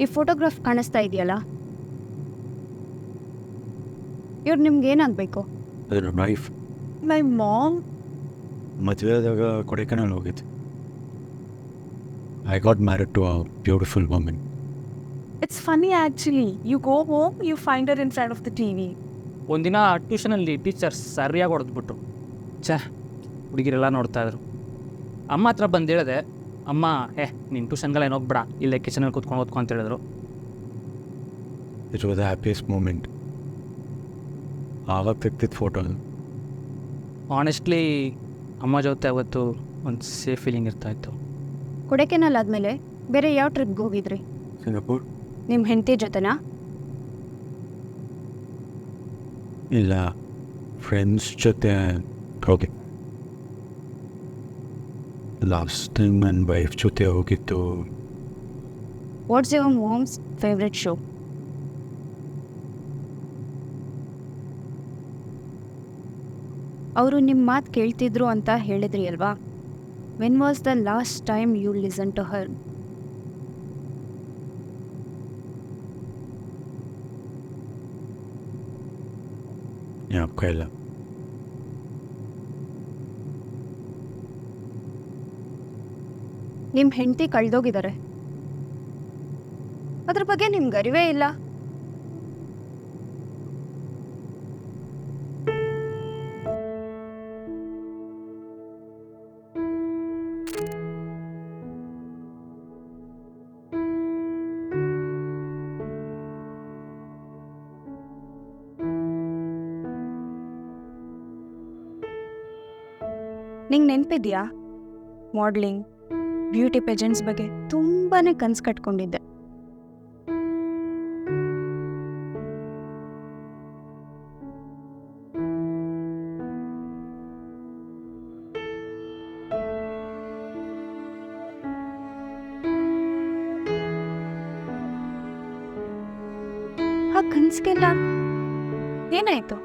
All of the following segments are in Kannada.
ಈ ಫೋಟೋಗ್ರಾಫ್ ಕಾಣಿಸ್ತಾ ಇದೆಯಲ್ಲ, ಇವ್ರು ನಿಮ್ಗೆ ಏನಾಗಬೇಕು? ಅದರ ನೈಫ್ My mom? ಮದುವೆ ಆದಾಗ ಕೊಡೈಕೆನಾಲ್ ಹೋಗಿದ್ದು. I got married to a beautiful woman. It's funny actually. You go home, you find her in front of the TV. ಒಂದಿನ ಟ್ಯೂಷನಲ್ಲಿ ಟೀಚರ್ ಸರಿಯಾಗಿ ಹೊಡೆದ್ಬಿಟ್ರು. ಹುಡುಗಿರೆಲ್ಲ ನೋಡ್ತಾಯಿದ್ರು. ಅಮ್ಮ ಹತ್ರ ಬಂದು ಹೇಳಿದೆ, ಅಮ್ಮ ನೀನು ಟ್ಯೂಷನ್ಗೆಲ್ಲ ಏನು ಹೋಗ್ಬೇಡ, ಇಲ್ಲೇ ಕಿಚನಲ್ಲಿ ಕೂತ್ಕೊಂಡು ಓದ್ಕೊ ಅಂತ ಹೇಳಿದ್ರು. It was the happiest moment. ಆವಾಗ ತೆಗ್ದಿದ್ದು ಫೋಟೋ ಅದು. ಆನೆಸ್ಟ್ಲಿ ಅಮ್ಮ ಜೊತೆ ಅವತ್ತು ಒಂದು ಸೇಫ್ ಫೀಲಿಂಗ್ ಇರ್ತಾಯಿತ್ತು. ಕೊಡೈಕೆನಾಲ್ ಆದಮೇಲೆ ಬೇರೆ ಯಾವ ಟ್ರಿಪ್ಗೆ ಹೋಗಿದ್ರಿ? ಸಿಂಗಾಪುರ್ ನಿಮ್ಮ ಹೆಂಡತಿ ಜೊತೆನಾ? ಇಲ್ಲ, ಫ್ರೆಂಡ್ಸ್ ಜೊತೆ ಹೋಗಿ. ಲಾಸ್ಟ್ ಟೈಮ್ ನನ್ನ ವೈಫ್ ಜೊತೆ ಹೋಗಿತ್ತು. What's your mom's favourite show? ಅವರು ನಿಮ್ಮ ಮಾತು ಕೇಳ್ತಿದ್ರು ಅಂತ ಹೇಳಿದ್ರಿ ಅಲ್ವಾ? When was the last time you listen to her? ಜ್ಞಾಪಕ ಇಲ್ಲ. ನಿಮ್ಮ ಹೆಂಡತಿ ಕಳೆದೋಗಿದ್ದಾರೆ, ಅದ್ರ ಬಗ್ಗೆ ನಿಮ್ಗೆ ಅರಿವೇ ಇಲ್ಲ. ನಿಂಗೆ ನೆನಪಿದ್ಯಾ? ಮಾಡ್ಲಿಂಗ್, ಬ್ಯೂಟಿ ಪೆಜೆಂಟ್ಸ್ ಬಗ್ಗೆ ತುಂಬಾ ಕನಸು ಕಟ್ಕೊಂಡಿದ್ದೆ. ಆ ಕನಸಿಗೆಲ್ಲ ಏನಾಯ್ತು?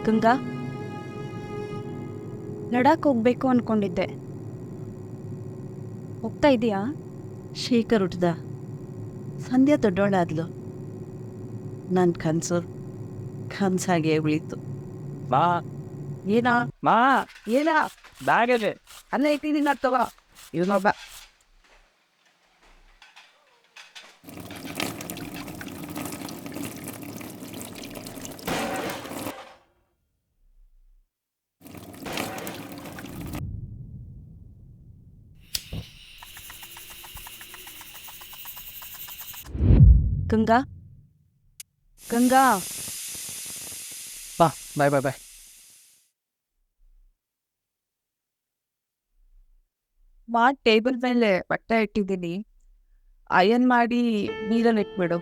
ಗಂಗಾ, ಲಡಾಖ್ ಹೋಗ್ಬೇಕು ಅನ್ಕೊಂಡಿದ್ದೆ, ಹೋಗ್ತಾ ಇದೀಯಾ? ಶೇಖರ್ ಹುಟ್ಟಿದ, ಸಂಧ್ಯಾ ದೊಡ್ಡವಳಾದ್ಲು. ನನ್ನ ಕನಸಾಗೆ ಉಳಿತು. ಬಾ ಏನ ಮಾ ಏನ ಬ್ಯಾಗೇಜ್ ಅಲ್ಲೇ ಇಟ್ಟಿದ್ದೀನಿ, ತಗೋ. ಇವನೊಬ್ಬ ಗಂಗಾ, ಗಂಗಾ, ಬಾ, ಬಾಯ್ ಬಾಯ್ ಬಾಯ್. ಟೇಬಲ್ ಮೇಲೆ ಬಟ್ಟೆ ಇಟ್ಟಿದ್ದೀನಿ, ಅಯನ್ ಮಾಡಿ ನೀರಲ್ಲಿ ಇಟ್ಬಿಡು.